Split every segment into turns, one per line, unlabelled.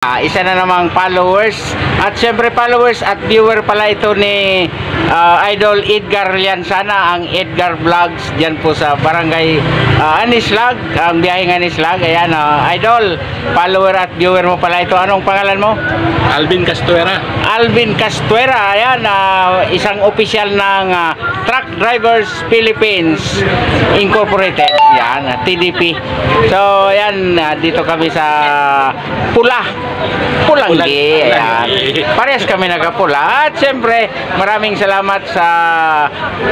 Isa na namang followers at syempre followers at viewer pala ito ni Idol Edgar Liansana, ang Edgar Vlogs dyan po sa barangay Anislag, ang biyaheng Anislag. Ayan, Idol, follower at viewer mo pala ito. Anong pangalan mo?
Alvin Castuera.
Alvin Castuera. Ayan, isang opisyal ng Truck Drivers Philippines Incorporated. Yan, TDP. So, ayan, dito kami sa Pulanggi. Ayan. Parehas kami nagapula. At siyempre, maraming salamat sa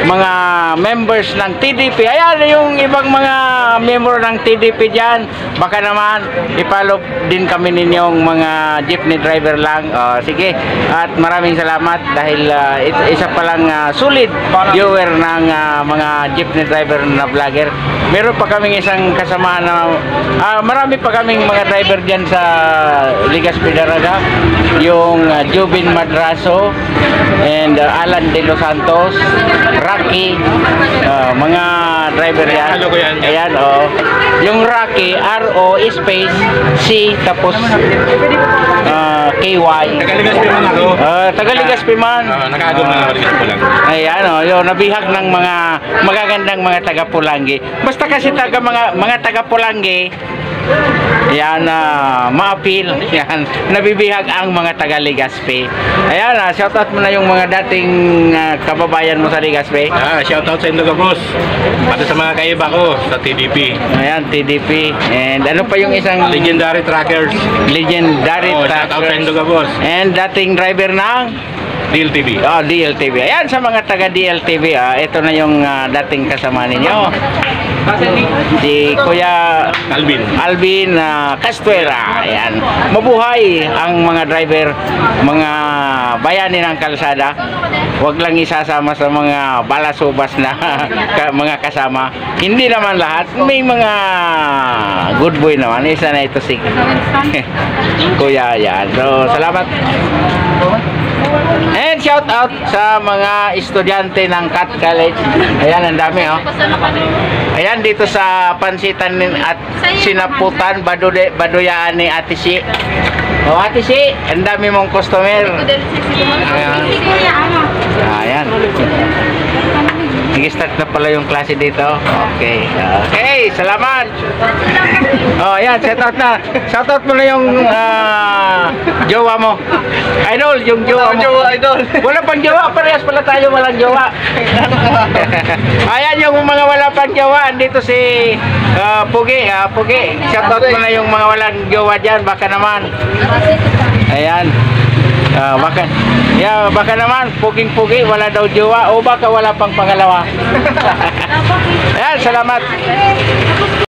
mga members ng TDP. Ayan, yung ibang mga member ng TDP dyan. Baka naman, ipollow din kami ninyong mga jeepney driver lang. Sige. At maraming salamat dahil isa palang solid viewer ng mga jeepney driver na vlogger. Meron pa kaming isang kasama na marami pa kaming mga driver dyan sa Legazpi Daraga, yung Jubin Madraso and Alan De Los Santos, Rocky, mga driver yan.
Ano ko yan?
Ayan, yung Rocky, R-O space C tapos KY.
Taga-Legazpi man ako.
Taga-Legazpi man.
Nakaagom na ako Legazpi lang.
Ayan, yung nabihag ng mga magagandang mga taga-Pulangi. Basta kasi mga taga-Pulangi, yan, ma-appeal. Yan, nabibihag ang mga taga-Legazpi. Ayan, shoutout mo na yung mga dating kababayan mo sa Legazpi.
Shoutout sa Indoga Boss. Pati sa mga kaiba ko sa TDP.
Ayan, TDP. And ano pa yung isang
Legendary Trackers.
Legendary
Shoutout sa
Trackers.
Indoga Boss.
And dating driver ng
DLTV.
DLTV. Ayan, sa mga taga DLTV, ito na yung dating kasama ninyo. Si Kuya Alvin Castuera. Ayan. Mabuhay ang mga driver, mga bayani ng kalsada. Huwag lang isasama sa mga balasubas na mga kasama. Hindi naman lahat. May mga good boy naman. Isa na ito si Kuya. Yan. So, salamat. And shout out sa mga estudyante ng Cat College. Ayan, ang dami, Ayan, dito sa Pansitan at Sinaputan, Baduyaan ni Ate Si. Ate Si, ang dami mong customer. Ayan. Nag-start na pala yung klase dito. Okay. Okay, salamat. Ayan, shoutout na. Shoutout mo na yung jowa mo. Idol, yung jowa mo.
Idol.
Wala pang jowa, parehas pala tayo walang jowa. Ayan, yung mga wala pang jowa. Andito si Pugi. Pugi, shoutout mo na yung mga walang jowa dyan. Baka naman. Ayan. Baka naman puging-pugi, wala daw jowa o baka wala pang pangalawa. Ayan, salamat.